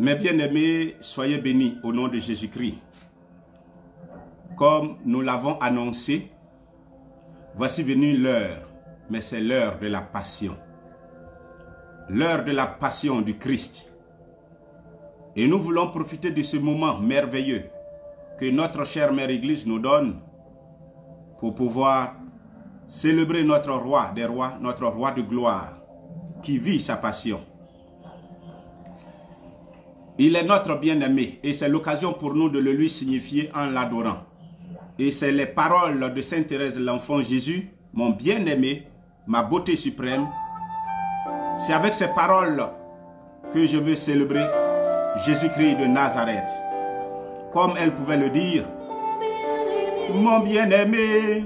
Mes bien-aimés, soyez bénis au nom de Jésus-Christ. Comme nous l'avons annoncé, voici venue l'heure, mais c'est l'heure de la passion. L'heure de la passion du Christ. Et nous voulons profiter de ce moment merveilleux que notre chère Mère Église nous donne pour pouvoir célébrer notre roi des rois, notre roi de gloire, qui vit sa passion. Il est notre bien-aimé et c'est l'occasion pour nous de le lui signifier en l'adorant. Et c'est les paroles de Sainte Thérèse de l'Enfant Jésus, mon bien-aimé, ma beauté suprême. C'est avec ces paroles que je veux célébrer Jésus-Christ de Nazareth. Comme elle pouvait le dire, mon bien-aimé,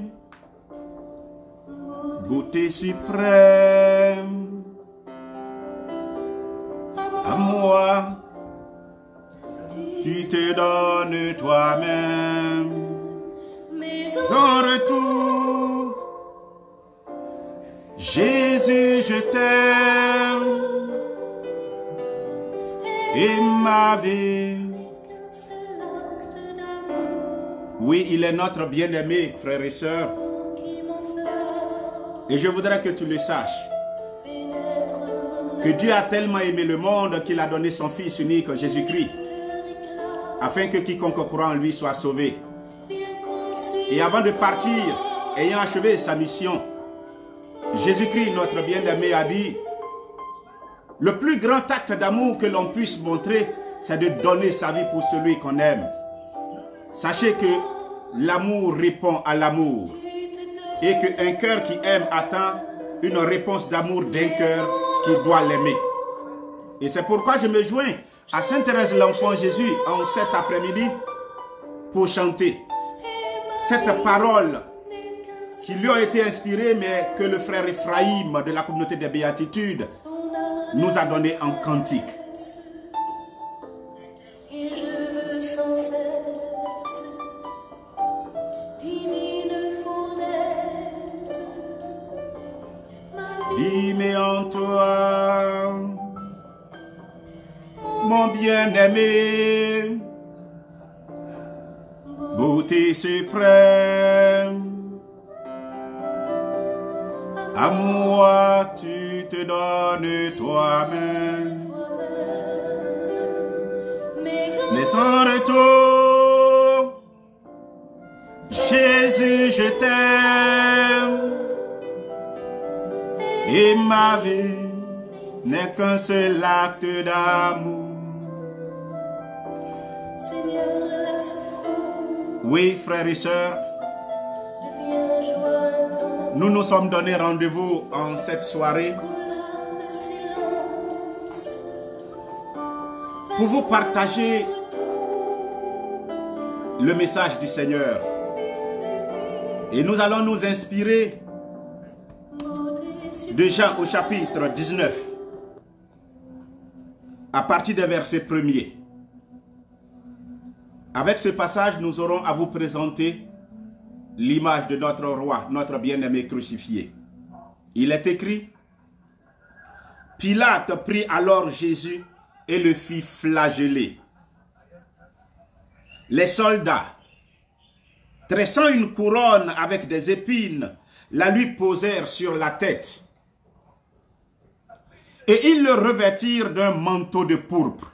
beauté suprême, à moi, tu te donnes toi-même, en retour, Jésus, je t'aime, et ma vie. Oui, il est notre bien-aimé, frères et sœurs. Et je voudrais que tu le saches. Que Dieu a tellement aimé le monde qu'il a donné son Fils unique, Jésus-Christ, afin que quiconque croit en lui soit sauvé. Et avant de partir, ayant achevé sa mission, Jésus-Christ, notre bien-aimé, a dit: le plus grand acte d'amour que l'on puisse montrer, c'est de donner sa vie pour celui qu'on aime. Sachez que l'amour répond à l'amour et qu'un cœur qui aime attend une réponse d'amour d'un cœur qui doit l'aimer. Et c'est pourquoi je me joins à Sainte Thérèse de l'Enfant Jésus en cet après-midi pour chanter cette parole qui lui a été inspirée, mais que le frère Ephraïm de la communauté des Béatitudes nous a donné en cantique. Et je veux sans cesse, divine fournaise, m'abîmer en toi, mon bien-aimé, beauté suprême. À moi, tu te donnes toi-même, mais en retour, Jésus, je t'aime, et ma vie n'est qu'un seul acte d'amour. Seigneur, la souffrance, Oui, frères et sœurs, devient joie dans nous nous sommes donné rendez-vous en cette soirée le silence. pour vous partager le message du Seigneur. Et nous allons nous inspirer de Jean au chapitre 19, à partir des versets 1er. Avec ce passage, nous aurons à vous présenter l'image de notre roi, notre bien-aimé crucifié. Il est écrit: Pilate prit alors Jésus et le fit flageller. Les soldats, tressant une couronne avec des épines, la lui posèrent sur la tête. Et ils le revêtirent d'un manteau de pourpre.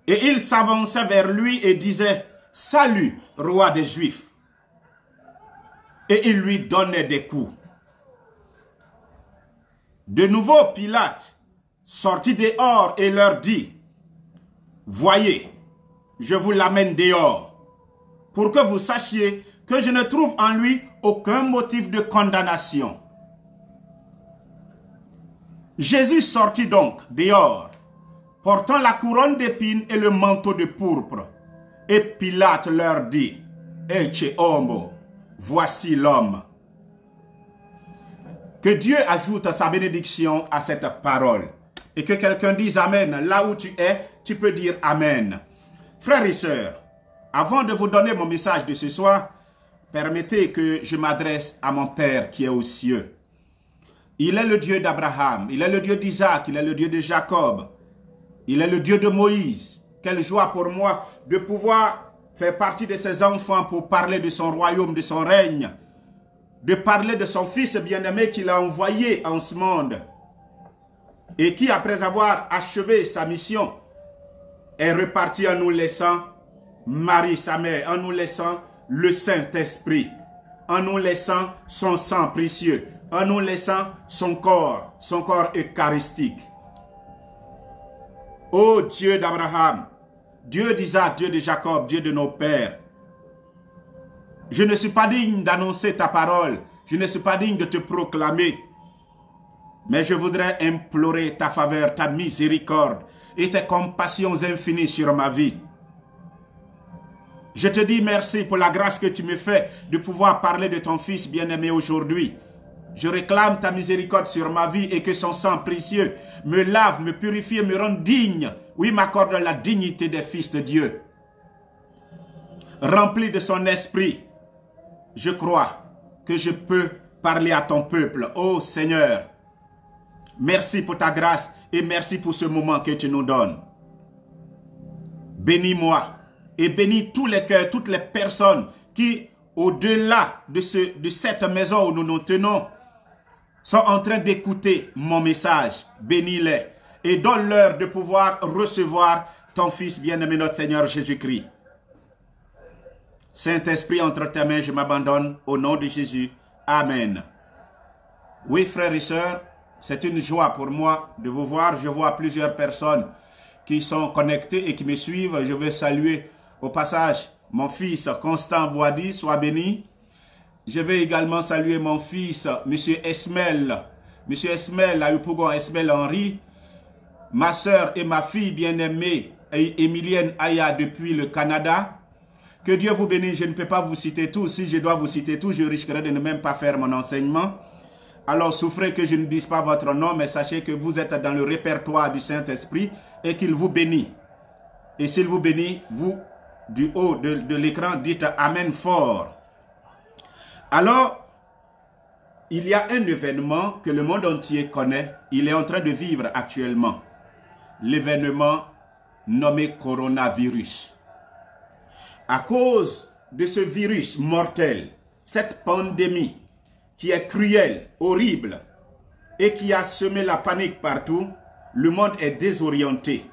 Et ils s'avançaient vers lui et disaient: Salut, roi des Juifs. Et ils lui donnaient des coups. De nouveau, Pilate sortit dehors et leur dit: Voyez, je vous l'amène dehors, pour que vous sachiez que je ne trouve en lui aucun motif de condamnation. Jésus sortit donc dehors, portant la couronne d'épines et le manteau de pourpre. Et Pilate leur dit: Ecce homo, voici l'homme. Que Dieu ajoute sa bénédiction à cette parole. Et que quelqu'un dise Amen. Là où tu es, tu peux dire Amen. Frères et sœurs, avant de vous donner mon message de ce soir, permettez que je m'adresse à mon Père qui est aux cieux. Il est le Dieu d'Abraham, il est le Dieu d'Isaac, il est le Dieu de Jacob. Il est le Dieu de Moïse. Quelle joie pour moi de pouvoir faire partie de ses enfants pour parler de son royaume, de son règne, de parler de son Fils bien-aimé qu'il a envoyé en ce monde et qui, après avoir achevé sa mission, est reparti en nous laissant Marie, sa mère, en nous laissant le Saint-Esprit, en nous laissant son sang précieux, en nous laissant son corps eucharistique. Ô Dieu d'Abraham, Dieu d'Isaac, Dieu de Jacob, Dieu de nos pères, je ne suis pas digne d'annoncer ta parole, je ne suis pas digne de te proclamer, mais je voudrais implorer ta faveur, ta miséricorde et tes compassions infinies sur ma vie. Je te dis merci pour la grâce que tu me fais de pouvoir parler de ton Fils bien-aimé aujourd'hui. Je réclame ta miséricorde sur ma vie et que son sang précieux me lave, me purifie et me rende digne. Oui, m'accorde la dignité des fils de Dieu. Rempli de son esprit, je crois que je peux parler à ton peuple. Ô Seigneur, merci pour ta grâce et merci pour ce moment que tu nous donnes. Bénis-moi et bénis tous les cœurs, toutes les personnes qui, au-delà de cette maison où nous nous tenons, sont en train d'écouter mon message. Bénis-les et donne-leur de pouvoir recevoir ton Fils bien-aimé, notre Seigneur Jésus-Christ. Saint-Esprit, entre tes mains, je m'abandonne au nom de Jésus. Amen. Oui, frères et sœurs, c'est une joie pour moi de vous voir. Je vois plusieurs personnes qui sont connectées et qui me suivent. Je veux saluer au passage mon fils Constant Boadi, soit béni. Je vais également saluer mon fils, M. Esmel. M. Esmel, Ayupougon Esmel Henry. Ma soeur et ma fille bien-aimée, Emilienne Aya, depuis le Canada. Que Dieu vous bénisse. Je ne peux pas vous citer tous. Si je dois vous citer tous, je risquerais de ne même pas faire mon enseignement. Alors souffrez que je ne dise pas votre nom, mais sachez que vous êtes dans le répertoire du Saint-Esprit et qu'il vous bénit. Et s'il vous bénit, vous, du haut de l'écran, dites Amen fort. Alors, il y a un événement que le monde entier connaît. Il est en train de vivre actuellement. L'événement nommé coronavirus. À cause de ce virus mortel, cette pandémie qui est cruelle, horrible et qui a semé la panique partout, le monde est désorienté.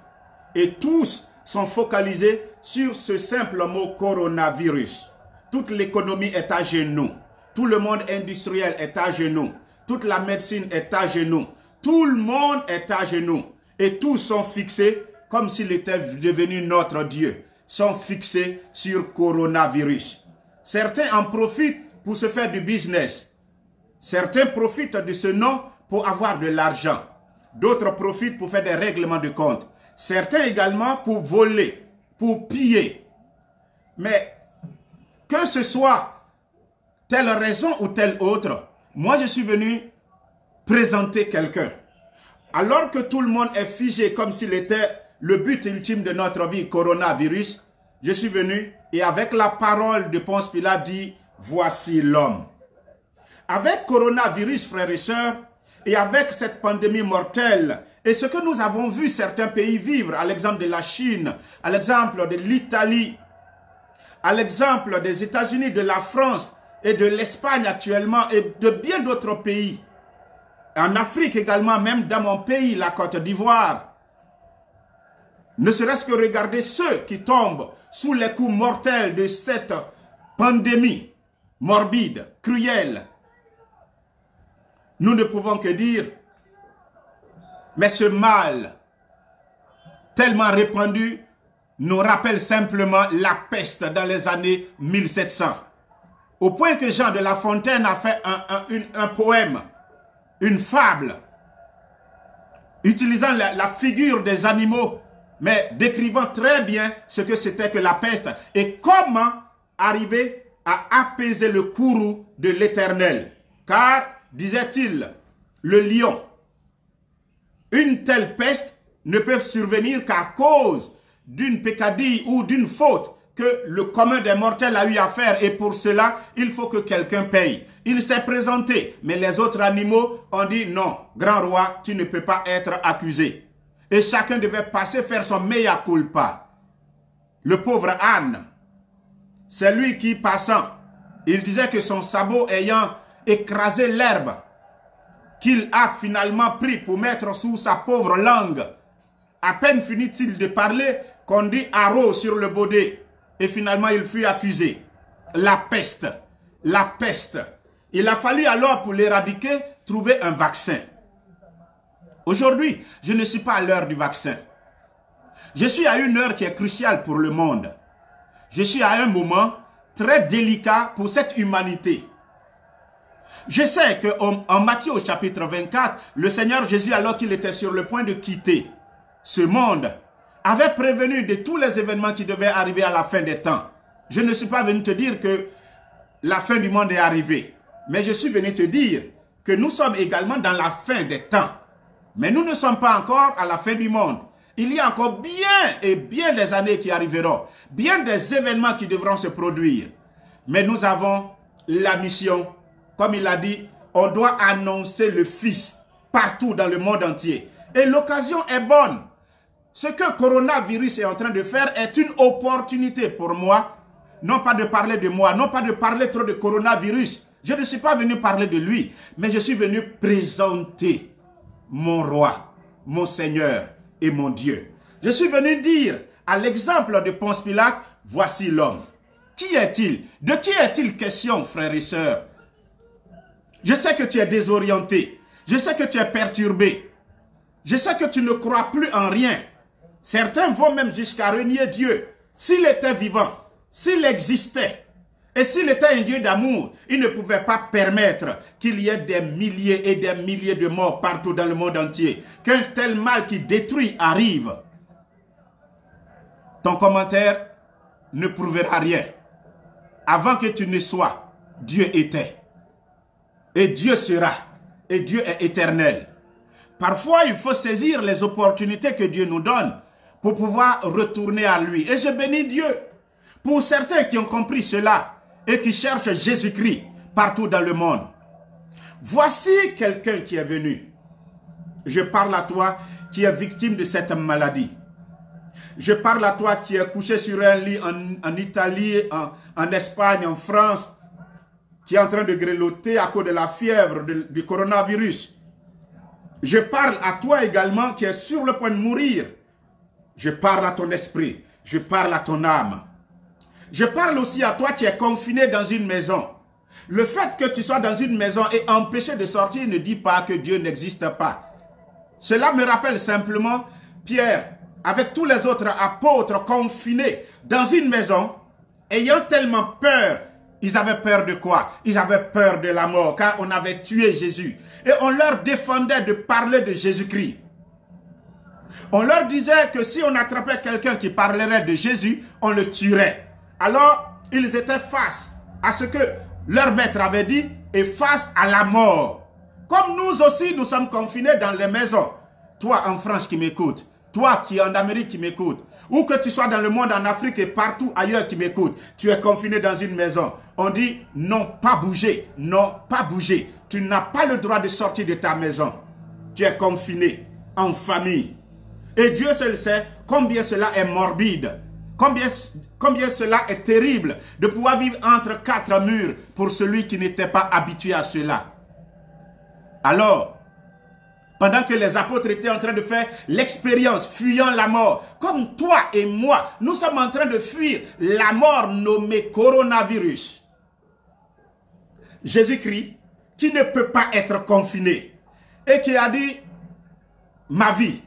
Et tous sont focalisés sur ce simple mot coronavirus. Toute l'économie est à genoux. Tout le monde industriel est à genoux. Toute la médecine est à genoux. Tout le monde est à genoux. Et tous sont fixés, comme s'il était devenu notre Dieu, sont fixés sur coronavirus. Certains en profitent pour se faire du business. Certains profitent de ce nom pour avoir de l'argent. D'autres profitent pour faire des règlements de compte. Certains également pour voler, pour piller. Mais que ce soit telle raison ou telle autre, moi je suis venu présenter quelqu'un. Alors que tout le monde est figé comme s'il était le but ultime de notre vie, coronavirus, je suis venu et avec la parole de Ponce Pilate dit, voici l'homme. Avec coronavirus, frères et sœurs, et avec cette pandémie mortelle, et ce que nous avons vu certains pays vivre, à l'exemple de la Chine, à l'exemple de l'Italie, à l'exemple des États-Unis, de la France et de l'Espagne actuellement, et de bien d'autres pays, en Afrique également, même dans mon pays, la Côte d'Ivoire, ne serait-ce que regarder ceux qui tombent sous les coups mortels de cette pandémie morbide, cruelle. Nous ne pouvons que dire, mais ce mal tellement répandu nous rappelle simplement la peste dans les années 1700. Au point que Jean de La Fontaine a fait un poème, une fable, utilisant la figure des animaux, mais décrivant très bien ce que c'était que la peste et comment arriver à apaiser le courroux de l'Éternel. Car, disait-il, le lion, une telle peste ne peut survenir qu'à cause d'une peccadille ou d'une faute que le commun des mortels a eu à faire, et pour cela, il faut que quelqu'un paye. Il s'est présenté, mais les autres animaux ont dit non, grand roi, tu ne peux pas être accusé. Et chacun devait passer, faire son mea culpa. Le pauvre Anne, c'est lui qui, passant, il disait que son sabot ayant écrasé l'herbe, qu'il a finalement pris pour mettre sous sa pauvre langue. À peine finit-il de parler qu'on dit haro sur le baudet. Et finalement, il fut accusé. La peste. La peste. Il a fallu alors, pour l'éradiquer, trouver un vaccin. Aujourd'hui, je ne suis pas à l'heure du vaccin. Je suis à une heure qui est cruciale pour le monde. Je suis à un moment très délicat pour cette humanité. Je sais qu'en Matthieu au chapitre 24, le Seigneur Jésus, alors qu'il était sur le point de quitter ce monde, avait prévenu de tous les événements qui devaient arriver à la fin des temps. Je ne suis pas venu te dire que la fin du monde est arrivée, mais je suis venu te dire que nous sommes également dans la fin des temps. Mais nous ne sommes pas encore à la fin du monde. Il y a encore bien des années qui arriveront, bien des événements qui devront se produire. Mais nous avons la mission, comme il a dit, on doit annoncer le Fils partout dans le monde entier. Et l'occasion est bonne. Ce que coronavirus est en train de faire est une opportunité pour moi, non pas de parler de moi, non pas de parler trop de coronavirus. Je ne suis pas venu parler de lui, mais je suis venu présenter mon roi, mon Seigneur et mon Dieu. Je suis venu dire, à l'exemple de Ponce Pilate, voici l'homme. Qui est-il? De qui est-il question, frères et sœurs? Je sais que tu es désorienté. Je sais que tu es perturbé. Je sais que tu ne crois plus en rien. Certains vont même jusqu'à renier Dieu. S'il était vivant, s'il existait, et s'il était un Dieu d'amour, il ne pouvait pas permettre qu'il y ait des milliers et des milliers de morts partout dans le monde entier. Qu'un tel mal qui détruit arrive. Ton commentaire ne prouvera rien. Avant que tu ne sois, Dieu était. Et Dieu sera. Et Dieu est éternel. Parfois, il faut saisir les opportunités que Dieu nous donne pour pouvoir retourner à lui. Et je bénis Dieu pour certains qui ont compris cela et qui cherchent Jésus-Christ partout dans le monde. Voici quelqu'un qui est venu. Je parle à toi qui es victime de cette maladie. Je parle à toi qui es couché sur un lit en Italie, en Espagne, en France, qui est en train de grelotter à cause de la fièvre du coronavirus. Je parle à toi également qui es sur le point de mourir. Je parle à ton esprit. Je parle à ton âme. Je parle aussi à toi qui es confiné dans une maison. Le fait que tu sois dans une maison et empêché de sortir ne dit pas que Dieu n'existe pas. Cela me rappelle simplement Pierre, avec tous les autres apôtres confinés dans une maison, ayant tellement peur. Ils avaient peur de quoi? Ils avaient peur de la mort, car on avait tué Jésus. Et on leur défendait de parler de Jésus-Christ. On leur disait que si on attrapait quelqu'un qui parlerait de Jésus, on le tuerait. Alors, ils étaient face à ce que leur maître avait dit et face à la mort. Comme nous aussi, nous sommes confinés dans les maisons. Toi en France qui m'écoutes, toi qui es en Amérique qui m'écoutes, ou que tu sois dans le monde, en Afrique et partout ailleurs qui m'écoutes, tu es confiné dans une maison. On dit non, pas bouger, non, pas bouger. Tu n'as pas le droit de sortir de ta maison. Tu es confiné en famille. Et Dieu seul sait combien cela est morbide. Combien cela est terrible de pouvoir vivre entre quatre murs pour celui qui n'était pas habitué à cela. Alors, pendant que les apôtres étaient en train de faire l'expérience, fuyant la mort, comme toi et moi, nous sommes en train de fuir la mort nommée coronavirus. Jésus-Christ, qui ne peut pas être confiné, et qui a dit, ma vie,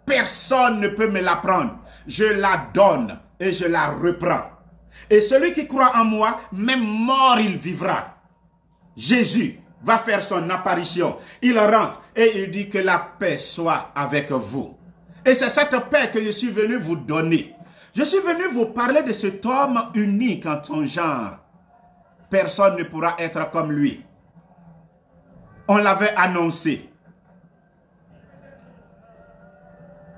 personne ne peut me la prendre. Je la donne et je la reprends. Et celui qui croit en moi, même mort, il vivra. Jésus va faire son apparition. Il rentre et il dit que la paix soit avec vous. Et c'est cette paix que je suis venu vous donner. Je suis venu vous parler de cet homme unique en son genre. Personne ne pourra être comme lui. On l'avait annoncé.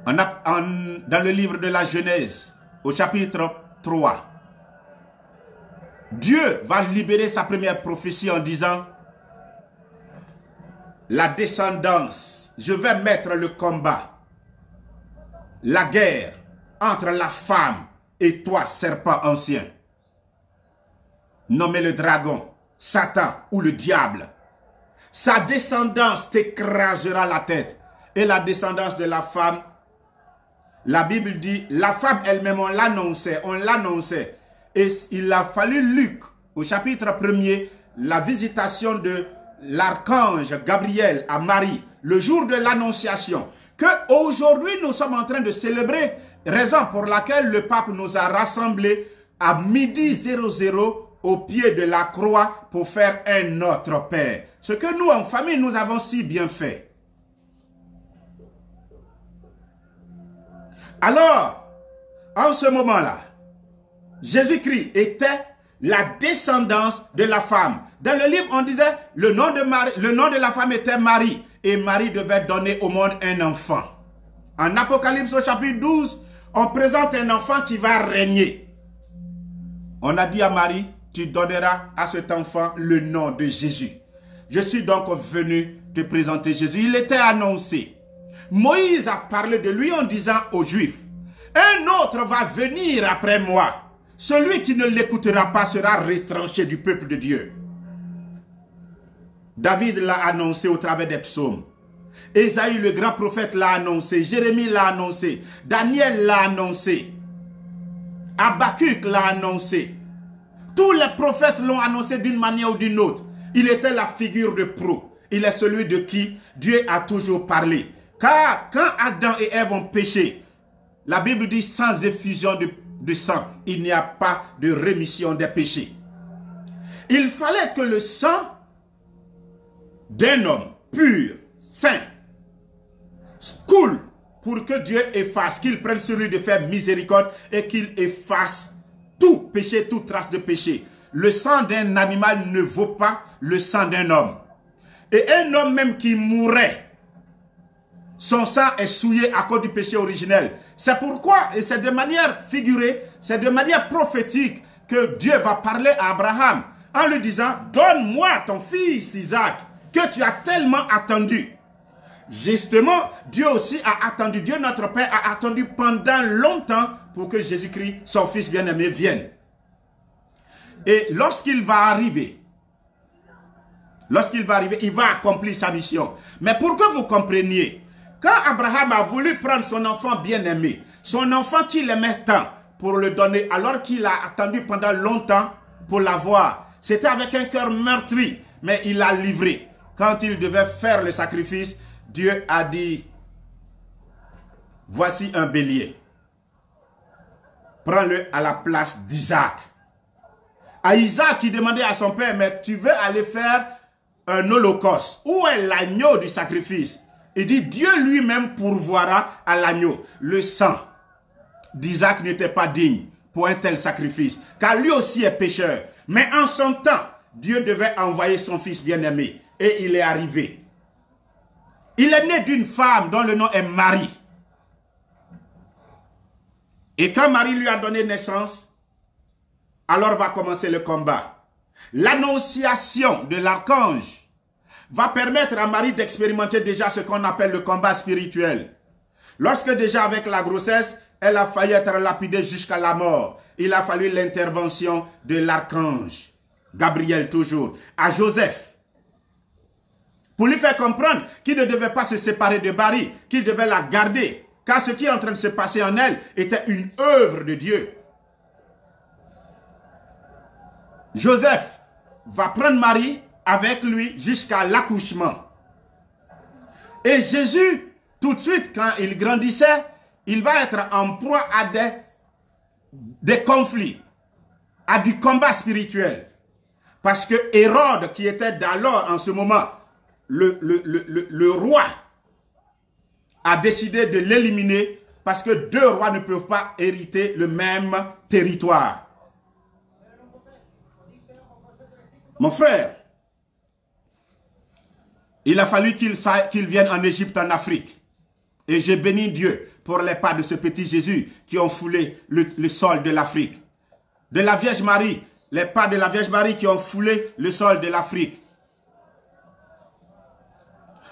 Dans le livre de la Genèse, au chapitre 3, Dieu va libérer sa première prophétie en disant, la descendance, je vais mettre le combat la guerre entre la femme et toi, serpent ancien, nommé le dragon, Satan ou le diable. Sa descendance t'écrasera la tête. Et la descendance de la femme, la Bible dit, la femme elle-même, on l'annonçait. Et il a fallu Luc, au chapitre 1er, la visitation de l'archange Gabriel à Marie, le jour de l'annonciation, que aujourd'hui nous sommes en train de célébrer, raison pour laquelle le pape nous a rassemblés à midi 00 au pied de la croix pour faire un Notre Père. Ce que nous, en famille, nous avons si bien fait. Alors, en ce moment-là, Jésus-Christ était la descendance de la femme. Dans le livre, on disait, le nom de la femme était Marie. Et Marie devait donner au monde un enfant. En Apocalypse au chapitre 12, on présente un enfant qui va régner. On a dit à Marie, tu donneras à cet enfant le nom de Jésus. Je suis donc venu te présenter Jésus. Il était annoncé. Moïse a parlé de lui en disant aux Juifs, un autre va venir après moi. Celui qui ne l'écoutera pas sera retranché du peuple de Dieu. David l'a annoncé au travers des psaumes. Ésaïe, le grand prophète, l'a annoncé. Jérémie l'a annoncé. Daniel l'a annoncé. Habakkuk l'a annoncé. Tous les prophètes l'ont annoncé d'une manière ou d'une autre. Il était la figure de proue. Il est celui de qui Dieu a toujours parlé. Car quand Adam et Ève ont péché, la Bible dit sans effusion de sang, il n'y a pas de rémission des péchés. Il fallait que le sang d'un homme pur, saint, coule pour que Dieu efface, qu'il prenne sur lui de faire miséricorde et qu'il efface tout péché, toute trace de péché. Le sang d'un animal ne vaut pas le sang d'un homme. Et un homme même qui mourrait, son sang est souillé à cause du péché originel. C'est pourquoi, et c'est de manière figurée, c'est de manière prophétique que Dieu va parler à Abraham en lui disant, donne-moi ton fils Isaac, que tu as tellement attendu. Justement, Dieu aussi a attendu, Dieu notre Père a attendu pendant longtemps pour que Jésus-Christ, son fils bien-aimé, vienne. Et lorsqu'il va arriver, il va accomplir sa mission. Mais pour que vous compreniez, quand Abraham a voulu prendre son enfant bien-aimé, son enfant qu'il aimait tant, pour le donner, alors qu'il a attendu pendant longtemps pour l'avoir, c'était avec un cœur meurtri, mais il l'a livré. Quand il devait faire le sacrifice, Dieu a dit, voici un bélier. Prends-le à la place d'Isaac. À Isaac, il demandait à son père, mais tu veux aller faire un holocauste? Où est l'agneau du sacrifice? Il dit, Dieu lui-même pourvoira à l'agneau. Le sang d'Isaac n'était pas digne pour un tel sacrifice, car lui aussi est pécheur. Mais en son temps, Dieu devait envoyer son fils bien-aimé. Et il est arrivé. Il est né d'une femme dont le nom est Marie. Et quand Marie lui a donné naissance, alors va commencer le combat. L'annonciation de l'archange va permettre à Marie d'expérimenter déjà ce qu'on appelle le combat spirituel. Lorsque déjà avec la grossesse, elle a failli être lapidée jusqu'à la mort, il a fallu l'intervention de l'archange, Gabriel toujours, à Joseph, pour lui faire comprendre qu'il ne devait pas se séparer de Marie, qu'il devait la garder, car ce qui est en train de se passer en elle était une œuvre de Dieu. Joseph va prendre Marie avec lui jusqu'à l'accouchement. Et Jésus, tout de suite, quand il grandissait, il va être en proie à des conflits, à du combat spirituel. Parce que Hérode, qui était d'alors en ce moment le roi, a décidé de l'éliminer parce que deux rois ne peuvent pas hériter le même territoire. Mon frère, il a fallu qu'il vienne en Égypte, en Afrique. Et je bénis Dieu pour les pas de ce petit Jésus qui ont foulé le sol de l'Afrique. De la Vierge Marie, les pas de la Vierge Marie qui ont foulé le sol de l'Afrique.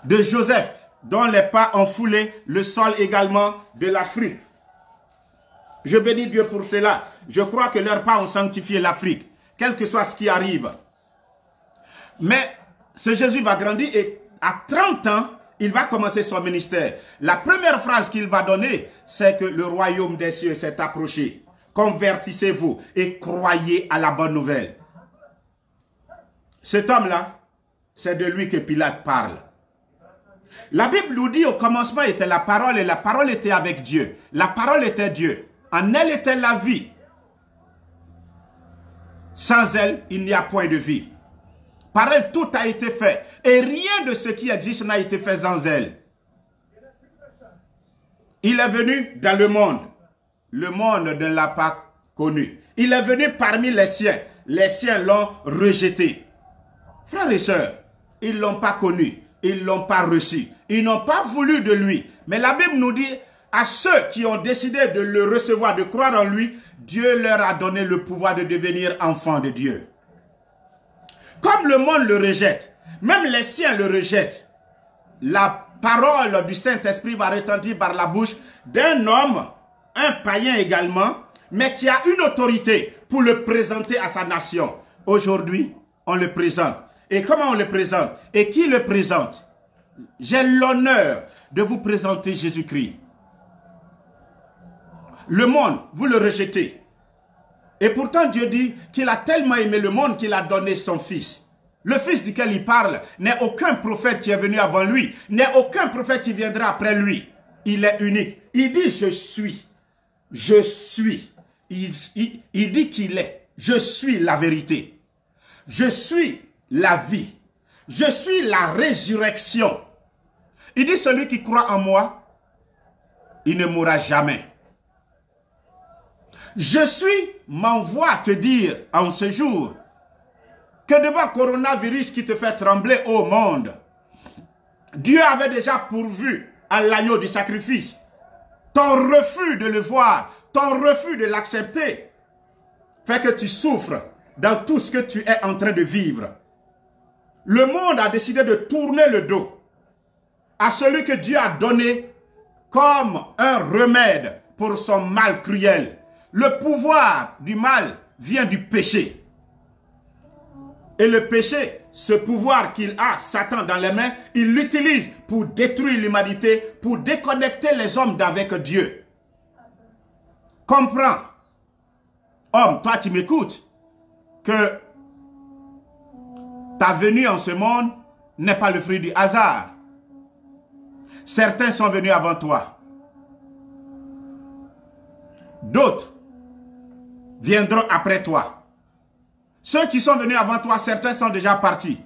De Joseph, dont les pas ont foulé le sol également de l'Afrique. Je bénis Dieu pour cela. Je crois que leurs pas ont sanctifié l'Afrique, quel que soit ce qui arrive. Mais ce Jésus va grandir et à 30 ans, il va commencer son ministère. La première phrase qu'il va donner, c'est que le royaume des cieux s'est approché. Convertissez-vous et croyez à la bonne nouvelle. Cet homme-là, c'est de lui que Pilate parle. La Bible nous dit au commencement était la parole et la parole était avec Dieu. La parole était Dieu. En elle était la vie. Sans elle, il n'y a point de vie. Par elle, tout a été fait. Et rien de ce qui existe n'a été fait sans elle. Il est venu dans le monde. Le monde ne l'a pas connu. Il est venu parmi les siens. Les siens l'ont rejeté. Frères et sœurs, ils ne l'ont pas connu. Ils ne l'ont pas reçu. Ils n'ont pas voulu de lui. Mais la Bible nous dit, à ceux qui ont décidé de le recevoir, de croire en lui, Dieu leur a donné le pouvoir de devenir enfants de Dieu. Comme le monde le rejette, même les siens le rejettent, la parole du Saint-Esprit va retentir par la bouche d'un homme, un païen également, mais qui a une autorité pour le présenter à sa nation. Aujourd'hui, on le présente. Et comment on le présente? Et qui le présente? J'ai l'honneur de vous présenter Jésus-Christ. Le monde, vous le rejetez. Et pourtant Dieu dit qu'il a tellement aimé le monde qu'il a donné son fils. Le fils duquel il parle n'est aucun prophète qui est venu avant lui, n'est aucun prophète qui viendra après lui. Il est unique. Il dit je suis. Je suis. Il dit qu'il est. Je suis la vérité. Je suis la vie. Je suis la résurrection. Il dit celui qui croit en moi, il ne mourra jamais. Je suis m'envoie te dire en ce jour que devant le coronavirus qui te fait trembler au monde, Dieu avait déjà pourvu à l'agneau du sacrifice. Ton refus de le voir, ton refus de l'accepter, fait que tu souffres dans tout ce que tu es en train de vivre. Le monde a décidé de tourner le dos à celui que Dieu a donné comme un remède pour son mal cruel. Le pouvoir du mal vient du péché. Et le péché, ce pouvoir qu'il a, Satan, dans les mains, il l'utilise pour détruire l'humanité, pour déconnecter les hommes d'avec Dieu. Comprends, homme, toi qui m'écoutes, que ta venue en ce monde n'est pas le fruit du hasard. Certains sont venus avant toi. D'autres viendront après toi. Ceux qui sont venus avant toi, certains sont déjà partis.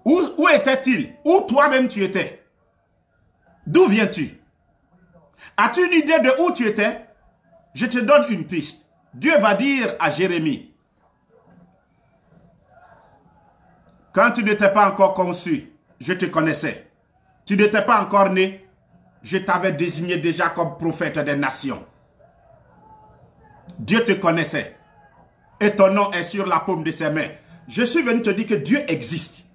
Où étaient-ils? Où toi-même tu étais? D'où viens-tu? As-tu une idée de où tu étais? Je te donne une piste. Dieu va dire à Jérémie, quand tu n'étais pas encore conçu, je te connaissais. Tu n'étais pas encore né, je t'avais désigné déjà comme prophète des nations. Dieu te connaissait. Et ton nom est sur la paume de ses mains. Je suis venu te dire que Dieu existe.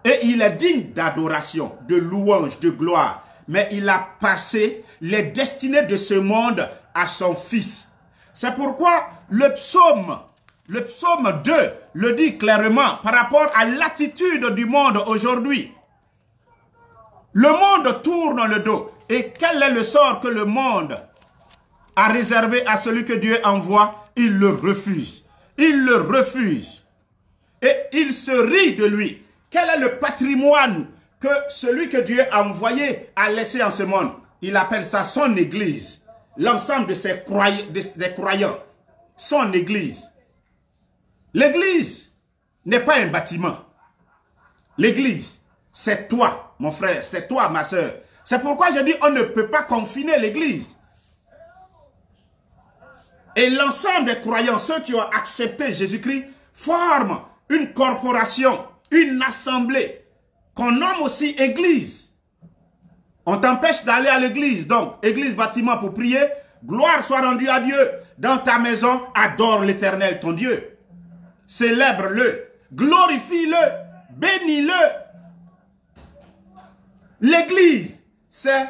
Et il est digne d'adoration, de louange, de gloire. Mais il a passé les destinées de ce monde à son Fils. C'est pourquoi le psaume 2 le dit clairement par rapport à l'attitude du monde aujourd'hui. Le monde tourne le dos. Et quel est le sort que le monde a réservé à celui que Dieu envoie? Il le refuse. Il le refuse. Et il se rit de lui. Quel est le patrimoine que celui que Dieu a envoyé a laissé en ce monde? Il appelle ça son église. L'ensemble de ses des croyants. Son église. L'église n'est pas un bâtiment. L'église, c'est toi, mon frère. C'est toi, ma soeur. C'est pourquoi je dis on ne peut pas confiner l'église. Et l'ensemble des croyants, ceux qui ont accepté Jésus-Christ, forment une corporation, une assemblée, qu'on nomme aussi église. On t'empêche d'aller à l'église. Donc, église, bâtiment pour prier, gloire soit rendue à Dieu. Dans ta maison, adore l'Éternel, ton Dieu. Célèbre-le, glorifie-le. bénis-le. L'Église, c'est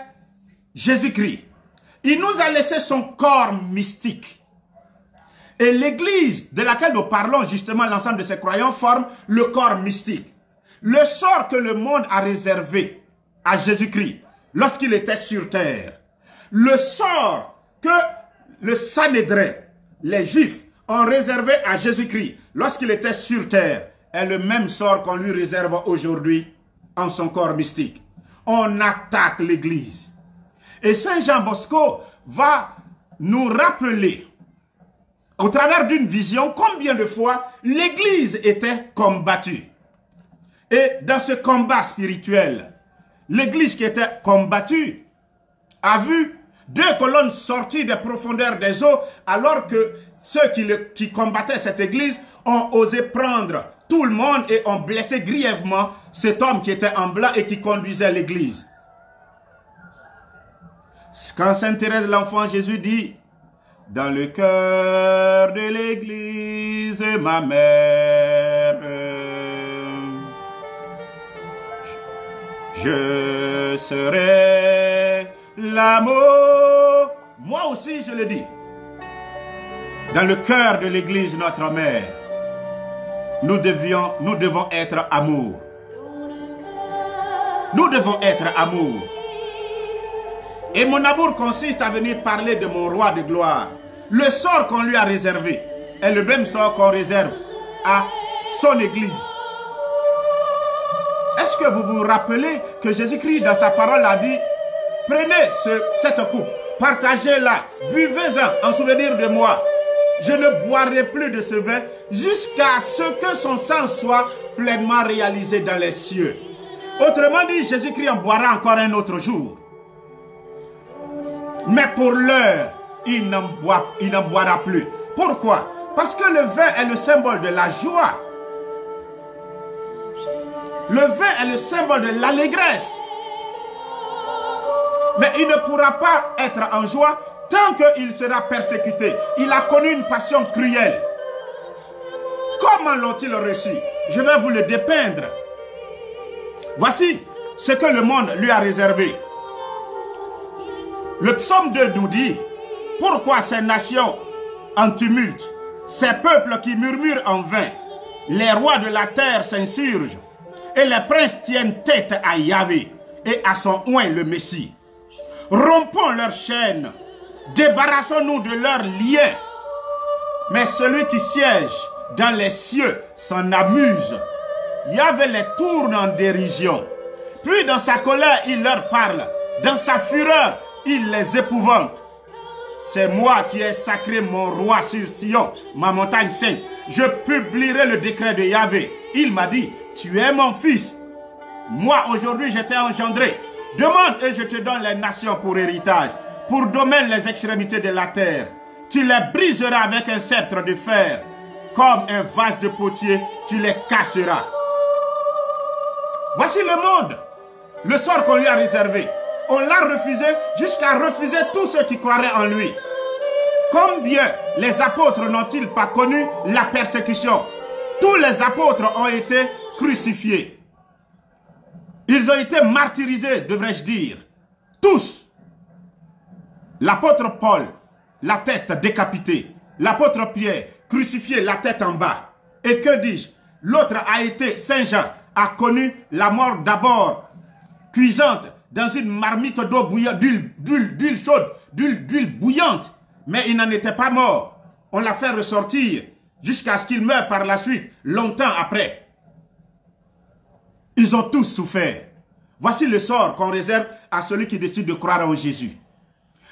Jésus-Christ. Il nous a laissé son corps mystique. Et l'Église de laquelle nous parlons, justement, l'ensemble de ces croyants, forme le corps mystique. Le sort que le monde a réservé à Jésus-Christ lorsqu'il était sur terre. Le sort que le Sanhédrin, les Juifs, ont réservé à Jésus-Christ lorsqu'il était sur terre est le même sort qu'on lui réserve aujourd'hui en son corps mystique. On attaque l'Église. Et Saint Jean Bosco va nous rappeler, au travers d'une vision, combien de fois l'Église était combattue. Et dans ce combat spirituel, l'Église qui était combattue a vu deux colonnes sortir des profondeurs des eaux, alors que ceux qui combattaient cette Église ont osé prendre tout le monde et ont blessé grièvement cet homme qui était en blanc et qui conduisait l'Église. Quand Sainte Thérèse l'Enfant Jésus dit « Dans le cœur de l'Église, ma mère, je serai l'amour. » Moi aussi je le dis. Dans le cœur de l'Église, notre mère, nous devons être amour. Nous devons être amour. Et mon amour consiste à venir parler de mon roi de gloire. Le sort qu'on lui a réservé est le même sort qu'on réserve à son Église. Est-ce que vous vous rappelez que Jésus-Christ dans sa parole a dit « Prenez cette coupe, partagez-la, buvez-en en souvenir de moi. Je ne boirai plus de ce vin jusqu'à ce que son sang soit pleinement réalisé dans les cieux. » Autrement dit, Jésus-Christ en boira encore un autre jour. Mais pour l'heure, il n'en boira plus. Pourquoi? Parce que le vin est le symbole de la joie. Le vin est le symbole de l'allégresse. Mais il ne pourra pas être en joie tant qu'il sera persécuté. Il a connu une passion cruelle. Comment l'ont-ils reçu? Je vais vous le dépeindre. Voici ce que le monde lui a réservé. Le psaume 2 nous dit, pourquoi ces nations en tumulte, ces peuples qui murmurent en vain, les rois de la terre s'insurgent, et les princes tiennent tête à Yahvé et à son oint le Messie. Rompons leurs chaînes, débarrassons-nous de leurs liens. Mais celui qui siège dans les cieux s'en amuse. Yahvé les tourne en dérision. Puis dans sa colère, il leur parle. Dans sa fureur, il les épouvante. C'est moi qui ai sacré mon roi sur Sion, ma montagne sainte. Je publierai le décret de Yahvé. Il m'a dit, tu es mon fils. Moi aujourd'hui je t'ai engendré. Demande et je te donne les nations pour héritage, pour domaine les extrémités de la terre. Tu les briseras avec un sceptre de fer. Comme un vase de potier, tu les casseras. Voici le monde, le sort qu'on lui a réservé. On l'a refusé jusqu'à refuser tous ceux qui croiraient en lui. Combien les apôtres n'ont-ils pas connu la persécution? Tous les apôtres ont été crucifiés. Ils ont été martyrisés, devrais-je dire. Tous. L'apôtre Paul, la tête décapitée. L'apôtre Pierre, crucifié, la tête en bas. Et que dis-je? L'autre a été, Saint Jean, a connu la mort d'abord cuisante dans une marmite d'eau bouillante, d'huile chaude, d'huile bouillante. Mais il n'en était pas mort. On l'a fait ressortir jusqu'à ce qu'il meure par la suite, longtemps après. Ils ont tous souffert. Voici le sort qu'on réserve à celui qui décide de croire en Jésus.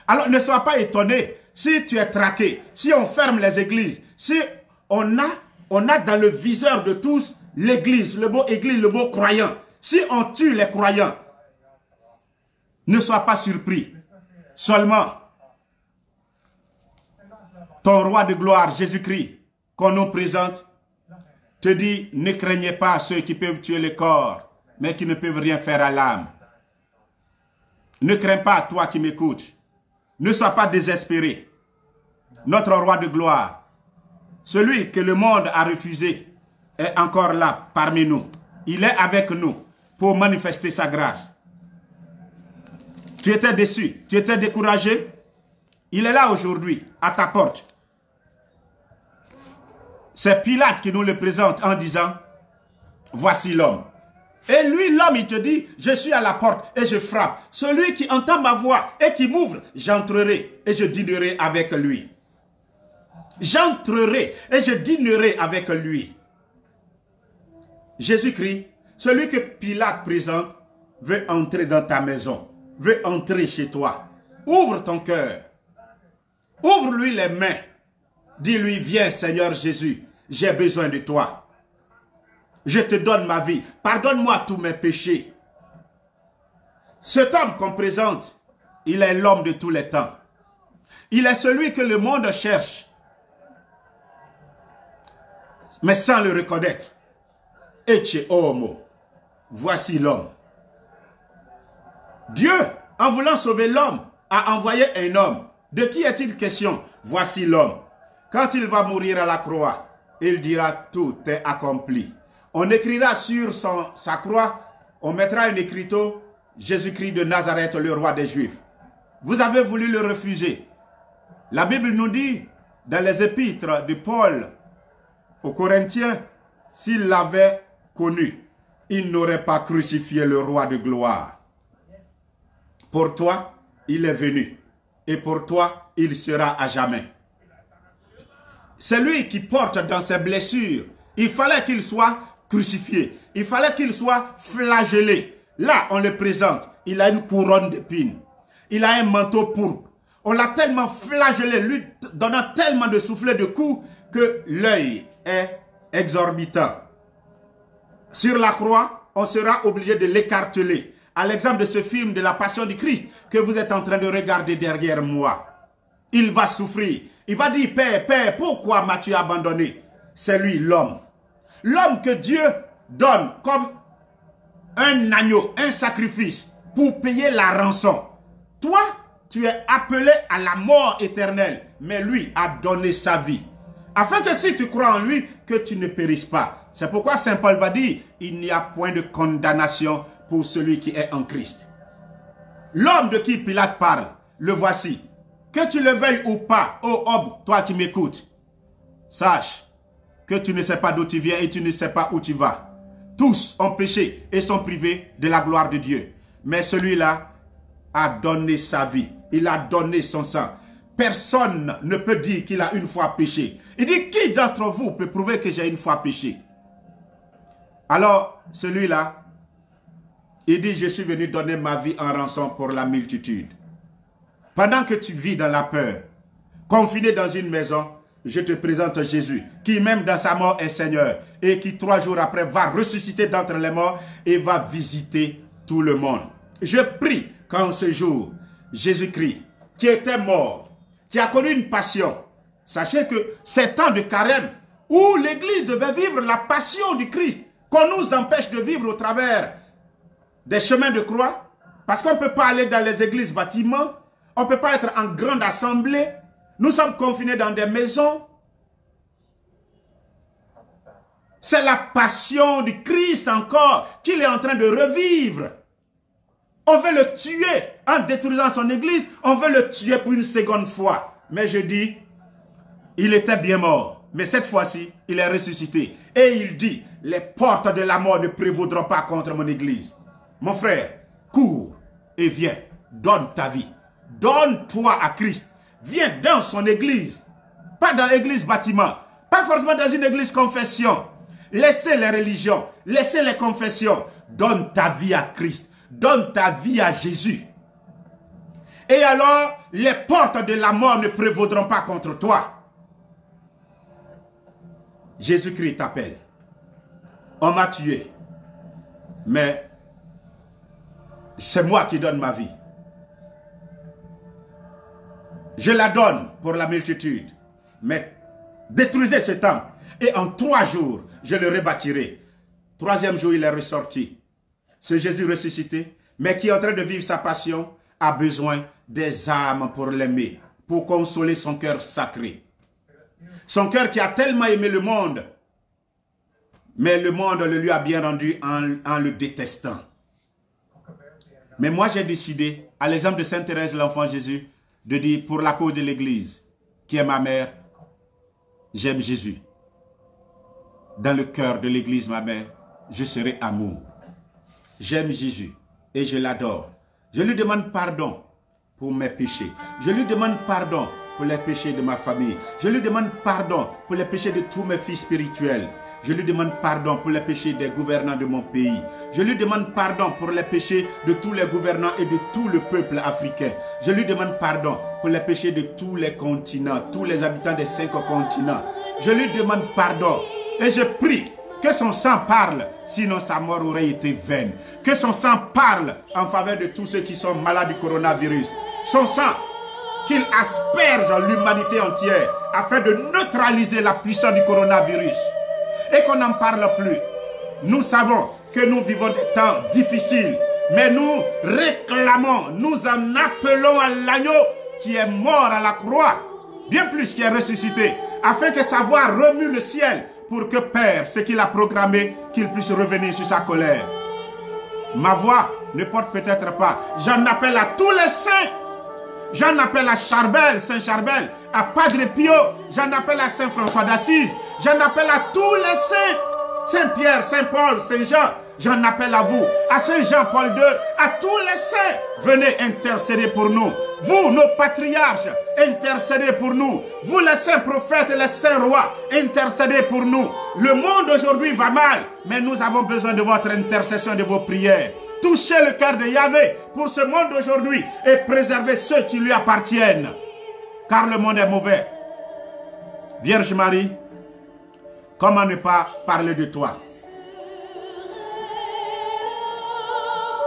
Alors ne sois pas étonné si tu es traqué, si on ferme les églises, si on a dans le viseur de tous l'église, le mot église, le mot croyant. Si on tue les croyants, ne sois pas surpris. Seulement, ton roi de gloire, Jésus-Christ, qu'on nous présente, te dit, ne craignez pas ceux qui peuvent tuer le corps, mais qui ne peuvent rien faire à l'âme. Ne crains pas, toi qui m'écoutes. Ne sois pas désespéré. Notre roi de gloire, celui que le monde a refusé, est encore là parmi nous. il est avec nous pour manifester sa grâce. Tu étais déçu, tu étais découragé. Il est là aujourd'hui, à ta porte. C'est Pilate qui nous le présente en disant, voici l'homme. Et lui, l'homme, il te dit, je suis à la porte et je frappe. Celui qui entend ma voix et qui m'ouvre, j'entrerai et je dînerai avec lui. J'entrerai et je dînerai avec lui. Jésus-Christ, celui que Pilate présente, veut entrer dans ta maison, veut entrer chez toi. Ouvre ton cœur. Ouvre-lui les mains. Dis-lui, viens Seigneur Jésus, j'ai besoin de toi. Je te donne ma vie. Pardonne-moi tous mes péchés. Cet homme qu'on présente, il est l'homme de tous les temps. Il est celui que le monde cherche, mais sans le reconnaître. Ecce homo. Voici l'homme. Dieu, en voulant sauver l'homme, a envoyé un homme. De qui est-il question? Voici l'homme. Quand il va mourir à la croix, il dira tout est accompli. On écrira sur sa croix, on mettra un écriteau, Jésus-Christ de Nazareth, le roi des Juifs. Vous avez voulu le refuser. La Bible nous dit, dans les épîtres de Paul aux Corinthiens, s'il l'avait connu, il n'aurait pas crucifié le roi de gloire. Pour toi, il est venu. Et pour toi, il sera à jamais. C'est lui qui porte dans ses blessures. Il fallait qu'il soit crucifié. Il fallait qu'il soit flagellé. Là, on le présente. Il a une couronne d'épines. Il a un manteau pourpre. On l'a tellement flagellé, lui donnant tellement de soufflets de coups que l'œil est exorbitant. Sur la croix, on sera obligé de l'écarteler. À l'exemple de ce film de la Passion du Christ que vous êtes en train de regarder derrière moi. Il va souffrir. Il va dire, Père, Père, pourquoi m'as-tu abandonné? C'est lui l'homme. L'homme que Dieu donne comme un agneau, un sacrifice pour payer la rançon. Toi, tu es appelé à la mort éternelle, mais lui a donné sa vie. Afin que si tu crois en lui, que tu ne périsses pas. C'est pourquoi Saint Paul va dire, il n'y a point de condamnation pour celui qui est en Christ. L'homme de qui Pilate parle, le voici. Que tu le veuilles ou pas, ô homme, toi qui m'écoutes, sache que tu ne sais pas d'où tu viens et tu ne sais pas où tu vas. Tous ont péché et sont privés de la gloire de Dieu. Mais celui-là a donné sa vie. Il a donné son sang. Personne ne peut dire qu'il a une fois péché. Il dit, qui d'entre vous peut prouver que j'ai une fois péché? Alors, celui-là, il dit, je suis venu donner ma vie en rançon pour la multitude. Pendant que tu vis dans la peur, confiné dans une maison, je te présente Jésus, qui même dans sa mort est Seigneur, et qui 3 jours après va ressusciter d'entre les morts et va visiter tout le monde. Je prie qu'en ce jour, Jésus-Christ, qui était mort, qui a connu une passion, sachez que c'est temps de carême, où l'Église devait vivre la passion du Christ, qu'on nous empêche de vivre au travers des chemins de croix, parce qu'on ne peut pas aller dans les églises bâtiments, on ne peut pas être en grande assemblée, nous sommes confinés dans des maisons. C'est la passion du Christ encore qu'il est en train de revivre. On veut le tuer en détruisant son église, on veut le tuer pour une seconde fois. Mais je dis, il était bien mort, mais cette fois-ci, il est ressuscité. Et il dit, les portes de la mort ne prévaudront pas contre mon église. Mon frère, cours et viens, donne ta vie. Donne-toi à Christ. Viens dans son église. Pas dans l'église bâtiment. Pas forcément dans une église confession. Laissez les religions. Laissez les confessions. Donne ta vie à Christ. Donne ta vie à Jésus. Et alors, les portes de la mort ne prévaudront pas contre toi. Jésus-Christ t'appelle. On m'a tué. Mais c'est moi qui donne ma vie. Je la donne pour la multitude. Mais détruisez ce temple. Et en 3 jours, je le rebâtirai. 3e jour, il est ressorti. Ce Jésus ressuscité, mais qui est en train de vivre sa passion, a besoin des âmes pour l'aimer, pour consoler son cœur sacré. Son cœur qui a tellement aimé le monde, Mais le monde le lui a bien rendu en le détestant. Mais moi, j'ai décidé, à l'exemple de Sainte Thérèse, l'enfant Jésus, de dire, pour la cause de l'Église, qui est ma mère, j'aime Jésus. Dans le cœur de l'Église, ma mère, je serai amour. J'aime Jésus et je l'adore. Je lui demande pardon pour mes péchés. Je lui demande pardon pour les péchés de ma famille. Je lui demande pardon pour les péchés de tous mes fils spirituels. Je lui demande pardon pour les péchés des gouvernants de mon pays. Je lui demande pardon pour les péchés de tous les gouvernants et de tout le peuple africain. Je lui demande pardon pour les péchés de tous les continents, tous les habitants des 5 continents. Je lui demande pardon et je prie que son sang parle, sinon sa mort aurait été vaine. Que son sang parle en faveur de tous ceux qui sont malades du coronavirus. Son sang, qu'il asperge l'humanité entière afin de neutraliser la puissance du coronavirus. Et qu'on n'en parle plus. Nous savons que nous vivons des temps difficiles, mais nous réclamons, nous en appelons à l'agneau qui est mort à la croix, bien plus qui est ressuscité, afin que sa voix remue le ciel, pour que Père, ce qu'il a programmé, qu'il puisse revenir sur sa colère. Ma voix ne porte peut-être pas. J'en appelle à tous les saints. J'en appelle à Charbel, Saint Charbel, à Padre Pio. J'en appelle à Saint François d'Assise. J'en appelle à tous les saints. Saint Pierre, Saint Paul, Saint Jean. J'en appelle à vous, à Saint Jean-Paul II, à tous les saints. Venez intercéder pour nous. Vous, nos patriarches, intercédez pour nous. Vous, les saints prophètes et les saints rois, intercédez pour nous. Le monde aujourd'hui va mal, mais nous avons besoin de votre intercession, de vos prières. Touchez le cœur de Yahvé pour ce monde d'aujourd'hui et préservez ceux qui lui appartiennent. Car le monde est mauvais. Vierge Marie, comment ne pas parler de toi?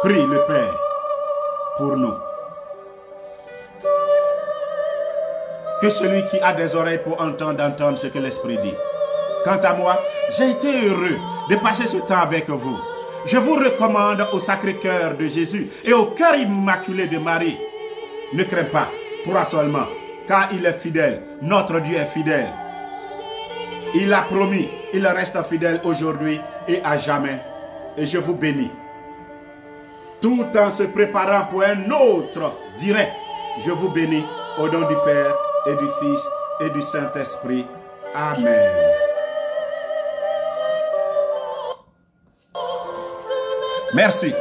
Prie le Père pour nous. Que celui qui a des oreilles pour entendre ce que l'Esprit dit. Quant à moi, j'ai été heureux de passer ce temps avec vous. Je vous recommande au Sacré-Cœur de Jésus et au cœur immaculé de Marie. Ne crains pas, crois seulement, car il est fidèle. Notre Dieu est fidèle. Il a promis, il reste fidèle aujourd'hui et à jamais. Et je vous bénis. Tout en se préparant pour un autre direct, je vous bénis au nom du Père et du Fils et du Saint-Esprit. Amen. Merci.